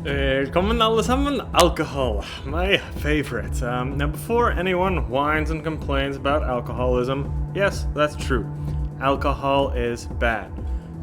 Velkommen alle sammen. Alcohol, my favorite. Now before anyone whines and complains about alcoholism, yes, that's true. Alcohol is bad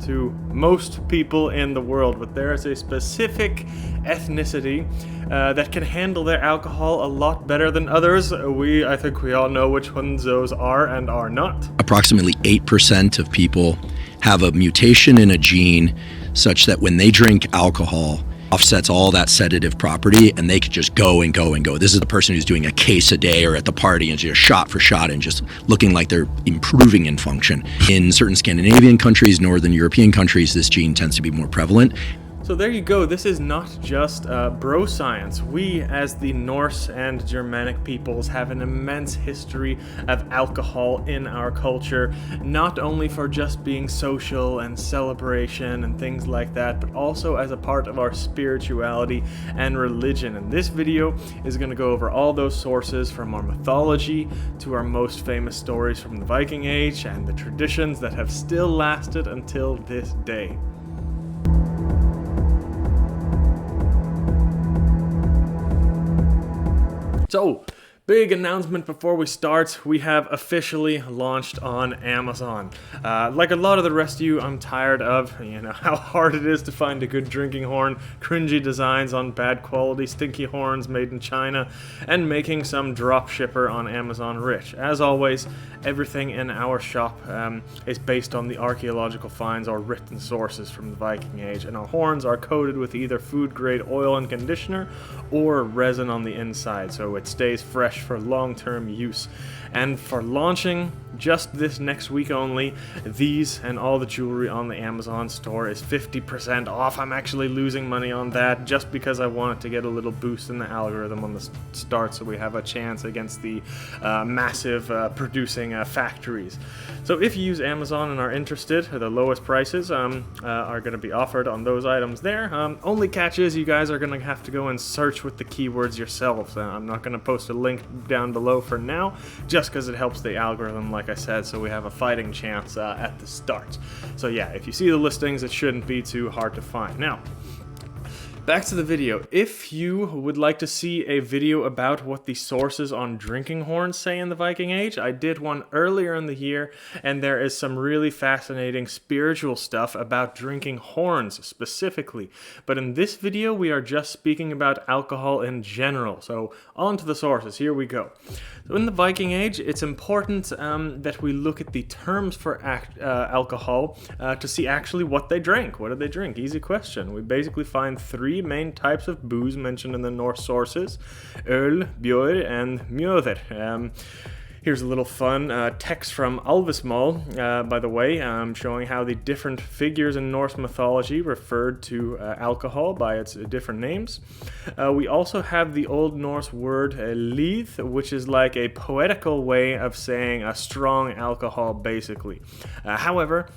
to most people in the world, but there is a specific ethnicity that can handle their alcohol a lot better than others. I think we all know which ones those are and are not. Approximately 8% of people have a mutation in a gene such that when they drink alcohol, offsets all that sedative property, and they could just go and go and go. This is the person who's doing a case a day or at the party and just shot for shot and just looking like they're improving in function. In certain Scandinavian countries, Northern European countries, this gene tends to be more prevalent. So there you go. This is not just bro science. We, as the Norse and Germanic peoples, have an immense history of alcohol in our culture, not only for just being social and celebration and things like that, but also as a part of our spirituality and religion. And this video is going to go over all those sources, from our mythology to our most famous stories from the Viking Age and the traditions that have still lasted until this day. So, big announcement before we start. We have officially launched on Amazon. Like a lot of the rest of you, I'm tired of, how hard it is to find a good drinking horn, cringy designs on bad quality, stinky horns made in China, and making some drop shipper on Amazon rich. As always, everything in our shop is based on the archaeological finds or written sources from the Viking Age, and our horns are coated with either food-grade oil and conditioner or resin on the inside, so it stays fresh for long-term use. And for launching just this next week only, these and all the jewelry on the Amazon store is 50% off. I'm actually losing money on that just because I wanted to get a little boost in the algorithm on the start, so we have a chance against the massive producing factories. So if you use Amazon and are interested, the lowest prices are going to be offered on those items there. Only catch is you guys are going to have to go and search with the keywords yourselves. I'm not going to post a link down below for now, just because it helps the algorithm, like I said, so we have a fighting chance at the start. So yeah, if you see the listings, it shouldn't be too hard to find. Now, back to the video. If you would like to see a video about what the sources on drinking horns say in the Viking Age, I did one earlier in the year, and there is some really fascinating spiritual stuff about drinking horns specifically. But in this video, we are just speaking about alcohol in general. So on to the sources. Here we go. So in the Viking Age, it's important that we look at the terms for alcohol to see actually what they drank. What did they drink? Easy question. We basically find three main types of booze mentioned in the Norse sources: öl, bjór, and mjöður. Here's a little fun text from Alvismal, by the way, showing how the different figures in Norse mythology referred to alcohol by its different names. We also have the Old Norse word lýð, which is like a poetical way of saying a strong alcohol, basically. However,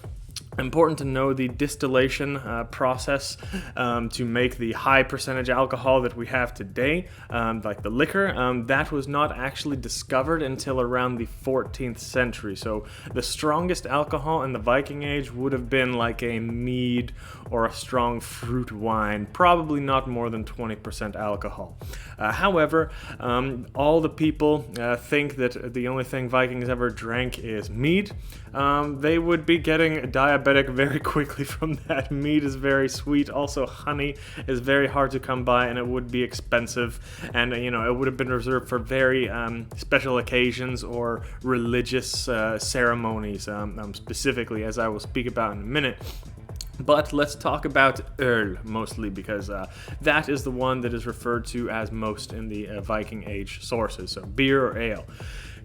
important to know the distillation process to make the high percentage alcohol that we have today, like the liquor, that was not actually discovered until around the 14th century. So the strongest alcohol in the Viking Age would have been like a mead or a strong fruit wine, probably not more than 20% alcohol. However, all the people think that the only thing Vikings ever drank is mead. They would be getting diabetic very quickly from that. Mead is very sweet. Also, honey is very hard to come by, and it would be expensive. And it would have been reserved for very special occasions or religious ceremonies, specifically, as I will speak about in a minute. But let's talk about öl mostly, because that is the one that is referred to as most in the Viking Age sources. So beer or ale.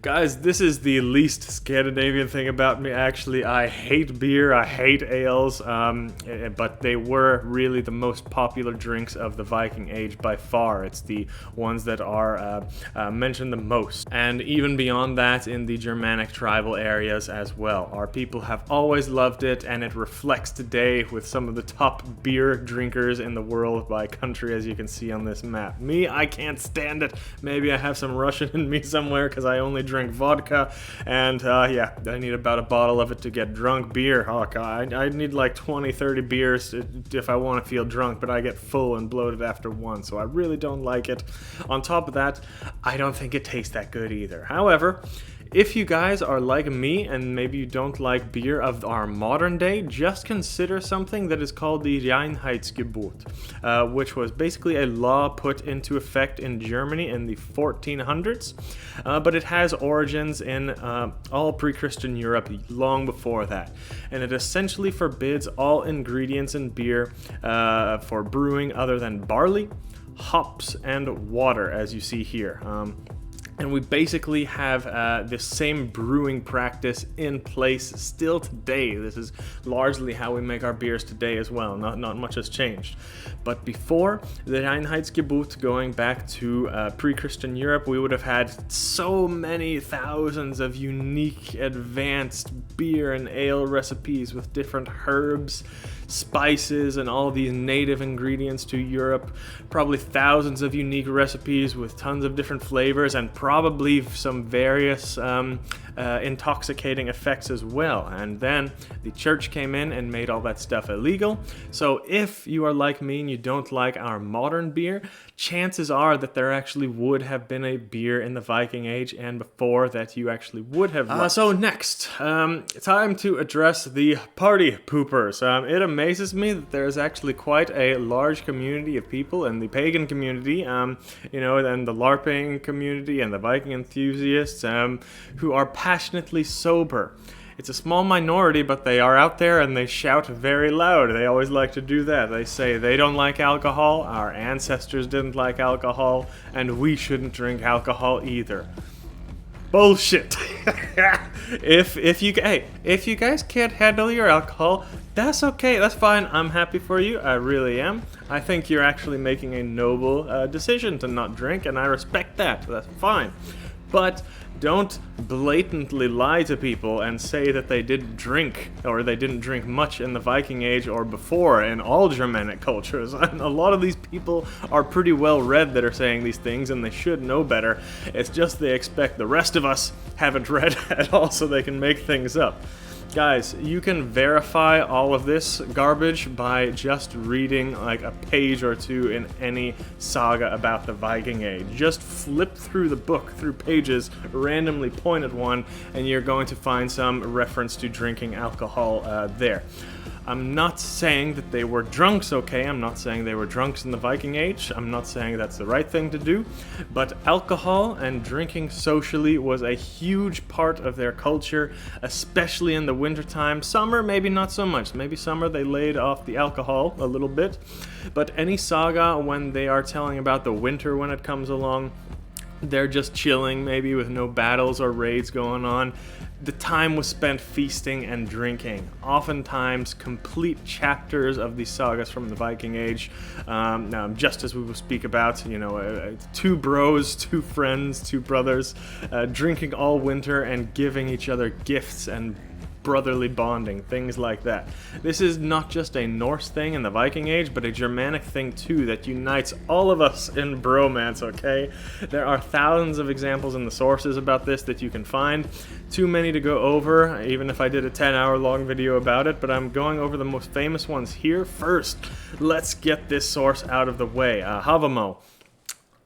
Guys, this is the least Scandinavian thing about me, actually. I hate beer, I hate ales, but they were really the most popular drinks of the Viking Age by far. It's the ones that are mentioned the most. And even beyond that, in the Germanic tribal areas as well. Our people have always loved it, and it reflects today with some of the top beer drinkers in the world by country, as you can see on this map. Me, I can't stand it. Maybe I have some Russian in me somewhere, because I only drink vodka, and yeah, I need about a bottle of it to get drunk. Beer, oh god, I need like 20-30 beers if I want to feel drunk, but I get full and bloated after one, so I really don't like it. On top of that, I don't think it tastes that good either. However, if you guys are like me and maybe you don't like beer of our modern day, just consider something that is called the Reinheitsgebot, which was basically a law put into effect in Germany in the 1400s, but it has origins in all pre-Christian Europe long before that, and it essentially forbids all ingredients in beer for brewing other than barley, hops, and water, as you see here. And we basically have the same brewing practice in place still today. This is largely how we make our beers today as well. Not much has changed. But before the Reinheitsgebot, going back to pre-Christian Europe, we would have had so many thousands of unique, advanced beer and ale recipes with different herbs, spices, and all these native ingredients to Europe. Probably thousands of unique recipes with tons of different flavors, and probably some various intoxicating effects as well. And then the church came in and made all that stuff illegal. So if you are like me and you don't like our modern beer, chances are that there actually would have been a beer in the Viking Age and before that you actually would have liked. So next, time to address the party poopers. It amazes me that there is actually quite a large community of people in the pagan community, and the LARPing community and the Viking enthusiasts who are passionately sober. It's a small minority, but they are out there and they shout very loud. They always like to do that. They say they don't like alcohol, our ancestors didn't like alcohol, and we shouldn't drink alcohol either. Bullshit. If you guys can't handle your alcohol, that's okay. That's fine. I'm happy for you. I really am. I think you're actually making a noble decision to not drink, and I respect that. That's fine. But don't blatantly lie to people and say that they didn't drink, or they didn't drink much in the Viking Age or before in all Germanic cultures. And a lot of these people are pretty well read that are saying these things, and they should know better. It's just they expect the rest of us haven't read at all so they can make things up. Guys, you can verify all of this garbage by just reading like a page or two in any saga about the Viking Age. Just flip through the book, through pages, randomly point at one, and you're going to find some reference to drinking alcohol there. I'm not saying that they were drunks, okay? I'm not saying they were drunks in the Viking Age. I'm not saying that's the right thing to do. But alcohol and drinking socially was a huge part of their culture, especially in the wintertime. Summer, maybe not so much. Maybe summer they laid off the alcohol a little bit. But any saga, when they are telling about the winter when it comes along, they're just chilling, maybe with no battles or raids going on. The time was spent feasting and drinking. Oftentimes, complete chapters of these sagas from the Viking Age, just as we will speak about, two bros, two friends, two brothers, drinking all winter and giving each other gifts and brotherly bonding, things like that. This is not just a Norse thing in the Viking Age, but a Germanic thing too that unites all of us in bromance, okay? There are thousands of examples in the sources about this that you can find. Too many to go over, even if I did a 10-hour long video about it, but I'm going over the most famous ones here first. Let's get this source out of the way. Havamo.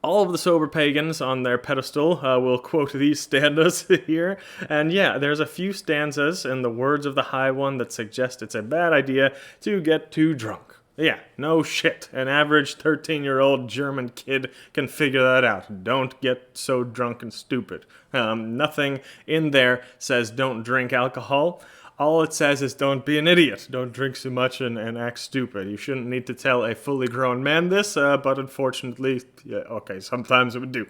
All of the sober pagans on their pedestal will quote these stanzas here. And yeah, there's a few stanzas in the words of the High One that suggest it's a bad idea to get too drunk. Yeah, no shit. An average 13-year-old German kid can figure that out. Don't get so drunk and stupid. Nothing in there says don't drink alcohol. All it says is don't be an idiot. Don't drink so much and act stupid. You shouldn't need to tell a fully grown man this, but unfortunately, yeah, okay, sometimes it would do.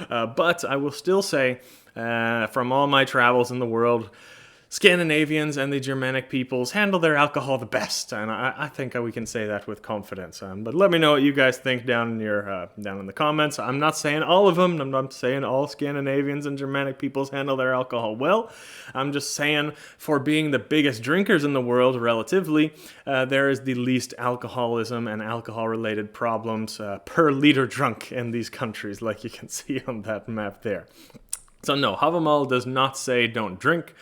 But I will still say, from all my travels in the world, Scandinavians and the Germanic peoples handle their alcohol the best, and I think we can say that with confidence. But let me know what you guys think down in the comments. I'm not saying all of them. I'm not saying all Scandinavians and Germanic peoples handle their alcohol well. I'm just saying, for being the biggest drinkers in the world, relatively, there is the least alcoholism and alcohol-related problems per liter drunk in these countries, like you can see on that map there. So no, Havamal does not say don't drink.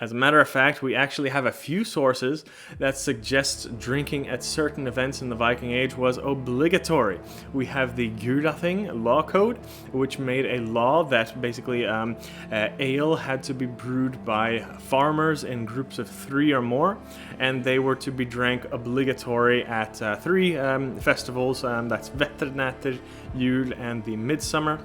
As a matter of fact, we actually have a few sources that suggest drinking at certain events in the Viking Age was obligatory. We have the Gulathing law code, which made a law that basically ale had to be brewed by farmers in groups of 3 or more, and they were to be drank obligatory at 3 festivals, that's Vetternatter, Jul, and the Midsummer.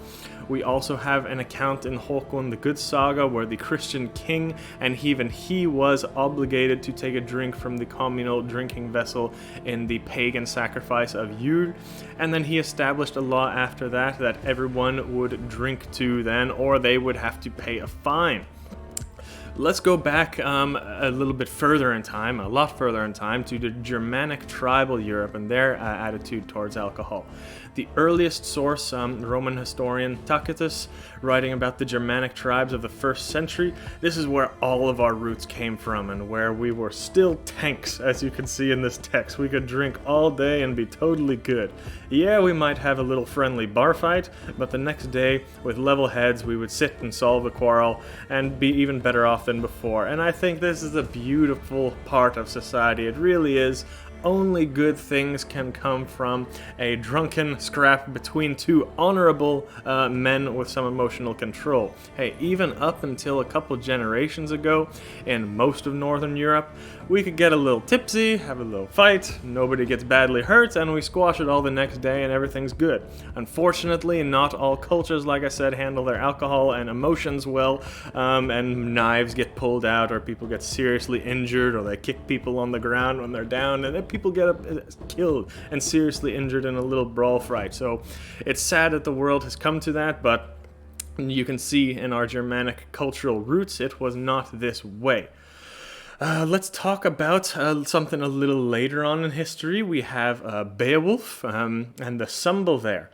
We also have an account in Håkon the Good saga where the Christian king, and even he was obligated to take a drink from the communal drinking vessel in the pagan sacrifice of Jul. And then he established a law after that everyone would drink to then, or they would have to pay a fine. Let's go back a little bit further in time, a lot further in time, to the Germanic tribal Europe and their attitude towards alcohol. The earliest source, Roman historian Tacitus, writing about the Germanic tribes of the 1st century, this is where all of our roots came from and where we were still tanks, as you can see in this text. We could drink all day and be totally good. Yeah, we might have a little friendly bar fight, but the next day, with level heads, we would sit and solve a quarrel and be even better off than before. And I think this is a beautiful part of society. It really is. Only good things can come from a drunken scrap between 2 honorable men with some emotional control. Hey, even up until a couple generations ago, in most of Northern Europe, we could get a little tipsy, have a little fight, nobody gets badly hurt, and we squash it all the next day and everything's good. Unfortunately, not all cultures, like I said, handle their alcohol and emotions well, and knives get pulled out, or people get seriously injured, or they kick people on the ground when they're down, and then people get killed and seriously injured in a little brawl fight. So it's sad that the world has come to that, but you can see in our Germanic cultural roots, it was not this way. Let's talk about something a little later on in history. We have Beowulf and the Sumbel there,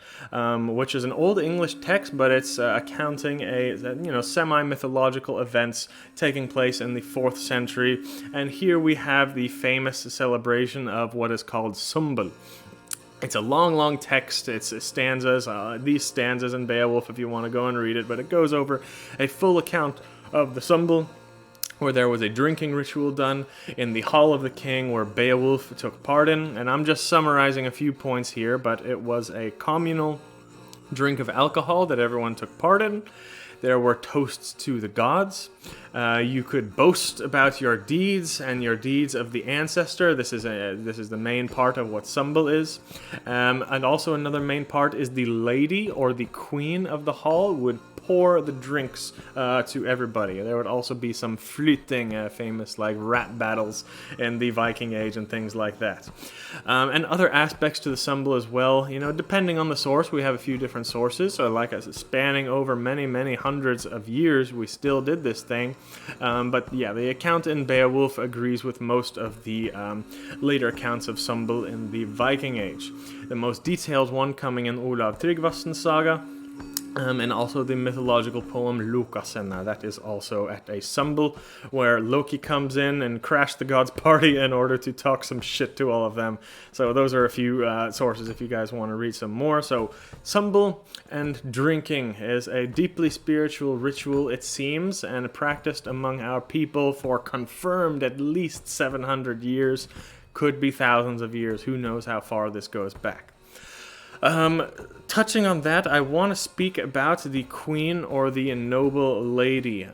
which is an old English text, but it's accounting semi-mythological events taking place in the 4th century. And here we have the famous celebration of what is called Sumbel. It's a long text. It's stanzas, these stanzas in Beowulf if you want to go and read it, but it goes over a full account of the Sumbel, where there was a drinking ritual done in the hall of the king where Beowulf took part in, and I'm just summarizing a few points here, but it was a communal drink of alcohol that everyone took part in. There were toasts to the gods. You could boast about your deeds and your deeds of the ancestor. This is the main part of what Sumbel is. And also another main part is the lady or the queen of the hall would pour the drinks to everybody. There would also be some flyting, famous like rap battles in the Viking Age and things like that. And other aspects to the Sumbel as well. You know, depending on the source, we have a few different sources. So like I said, spanning over many hundreds of years, we still did this thing. But yeah, the account in Beowulf agrees with most of the later accounts of Sumbel in the Viking Age. The most detailed one coming in Olav Tryggvason's saga, and also the mythological poem Lokasenna. That is also at a Sumbel, where Loki comes in and crashed the gods' party in order to talk some shit to all of them. So those are a few sources if you guys want to read some more. So Sumbel and drinking is a deeply spiritual ritual, it seems, and practiced among our people for confirmed at least 700 years. Could be thousands of years. Who knows how far this goes back. Touching on that, I want to speak about the queen or the noble lady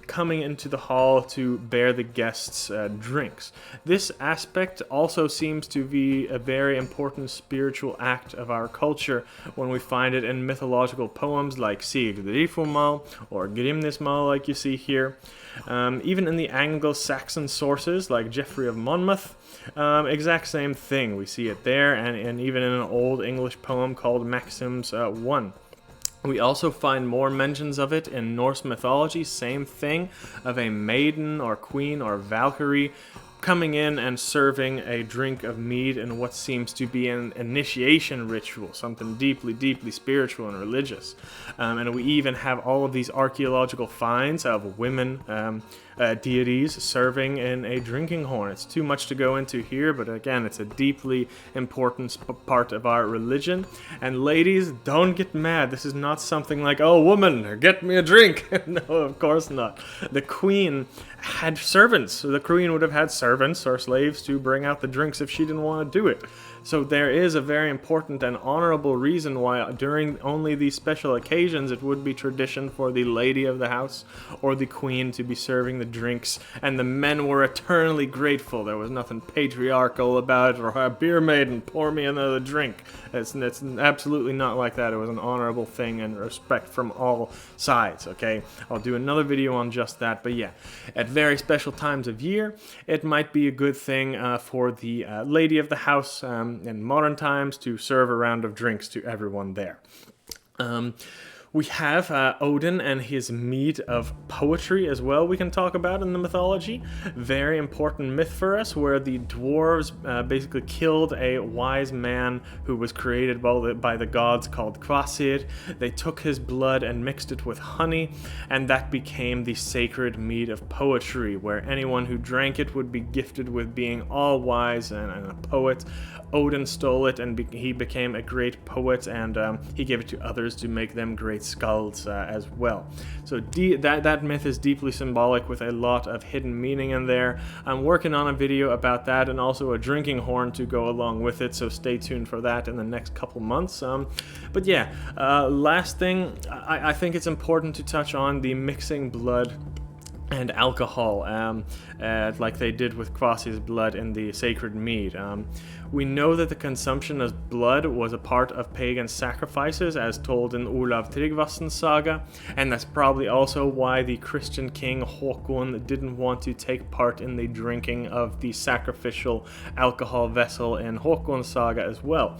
coming into the hall to bear the guests' drinks. This aspect also seems to be a very important spiritual act of our culture when we find it in mythological poems like Sigrdrifumal or Grimnismal, like you see here. Even in the Anglo-Saxon sources like Geoffrey of Monmouth, exact same thing. We see it there, and even in an old English poem called Maxims I. We also find more mentions of it in Norse mythology, same thing, of a maiden or queen or Valkyrie coming in and serving a drink of mead in what seems to be an initiation ritual, something deeply, deeply spiritual and religious. And we even have all of these archaeological finds of women deities serving in a drinking horn. It's too much to go into here, but again, it's a deeply important part of our religion. And ladies, don't get mad. This is not something like, oh, woman, get me a drink. No, of course not. The queen had servants. So the queen would have had servants or slaves to bring out the drinks if she didn't want to do it. So there is a very important and honorable reason why during only these special occasions it would be tradition for the lady of the house or the queen to be serving the drinks, and the men were eternally grateful. There was nothing patriarchal about it, or beer maiden, pour me another drink. It's absolutely not like that. It was an honorable thing and respect from all sides, okay? I'll do another video on just that, but yeah, at very special times of year, it might be a good thing for the lady of the house in modern times to serve a round of drinks to everyone there. We have Odin and his mead of poetry as well we can talk about in the mythology. Very important myth for us, where the dwarves basically killed a wise man who was created by the gods called Kvasir. They took his blood and mixed it with honey, and that became the sacred mead of poetry, where anyone who drank it would be gifted with being all wise and a poet. Odin stole it, and he became a great poet, and he gave it to others to make them great skulls as well. So that myth is deeply symbolic with a lot of hidden meaning in there. I'm working on a video about that, and also a drinking horn to go along with it, so stay tuned for that in the next couple months. But yeah, last thing, I think it's important to touch on the mixing blood and alcohol, like they did with Kvasir's blood in the sacred mead. We know that the consumption of blood was a part of pagan sacrifices, as told in Olav Tryggvason's saga, and that's probably also why the Christian king Håkon didn't want to take part in the drinking of the sacrificial alcohol vessel in Håkon's saga as well.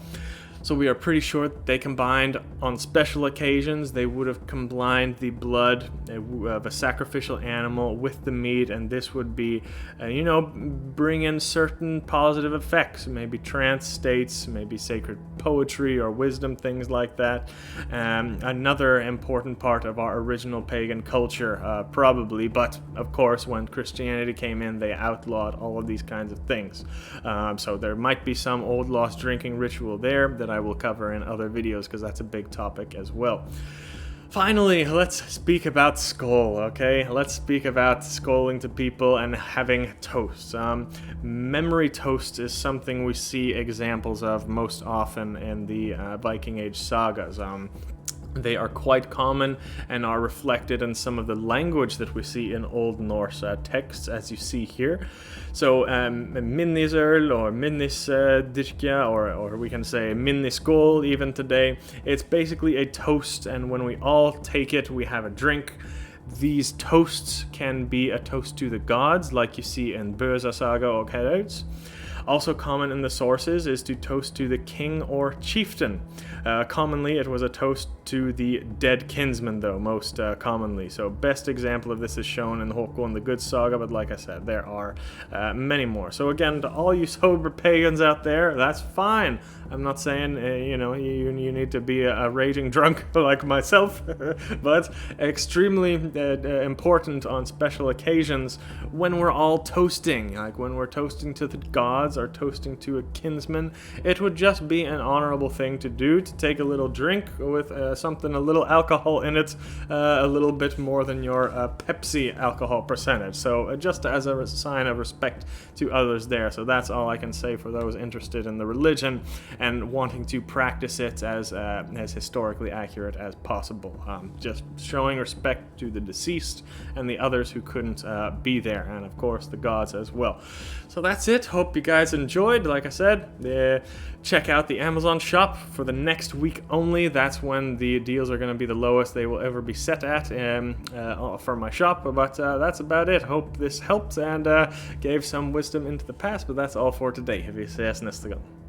So we are pretty sure they combined on special occasions. They would have combined the blood of a sacrificial animal with the meat, and this would be, bring in certain positive effects, maybe trance states, maybe sacred poetry or wisdom, things like that. Another important part of our original pagan culture, probably, but of course when Christianity came in, they outlawed all of these kinds of things. So there might be some old lost drinking ritual there that I will cover in other videos, because that's a big topic as well. Finally, let's speak about Skål, okay? Let's speak about skåling to people and having toasts. Memory toast is something we see examples of most often in the Viking Age sagas. They are quite common and are reflected in some of the language that we see in Old Norse texts, as you see here. So minnisöl or minnisdyrkja, or we can say minniskål even today. It's basically a toast, and when we all take it, we have a drink. These toasts can be a toast to the gods, like you see in Bósa saga or Herrauðs. Also common in the sources is to toast to the king or chieftain. Commonly it was a toast to the dead kinsman, though, most commonly. So best example of this is shown in Håkon the Good saga, but like I said, there are many more. So again, to all you sober pagans out there, that's fine. I'm not saying, you need to be a raging drunk like myself, but extremely important on special occasions when we're all toasting, like when we're toasting to the gods or toasting to a kinsman. It would just be an honorable thing to do, to take a little drink with something, a little alcohol in it, a little bit more than your Pepsi alcohol percentage. So just as a sign of respect to others there. So that's all I can say for those interested in the religion and wanting to practice it as historically accurate as possible. Just showing respect to the deceased and the others who couldn't be there, and of course the gods as well. So that's it. Hope you guys enjoyed. Like I said, check out the Amazon shop for the next week only. That's when the deals are going to be the lowest they will ever be set at for my shop. But that's about it. Hope this helped and gave some wisdom into the past. But that's all for today. Vi ses nästa gång.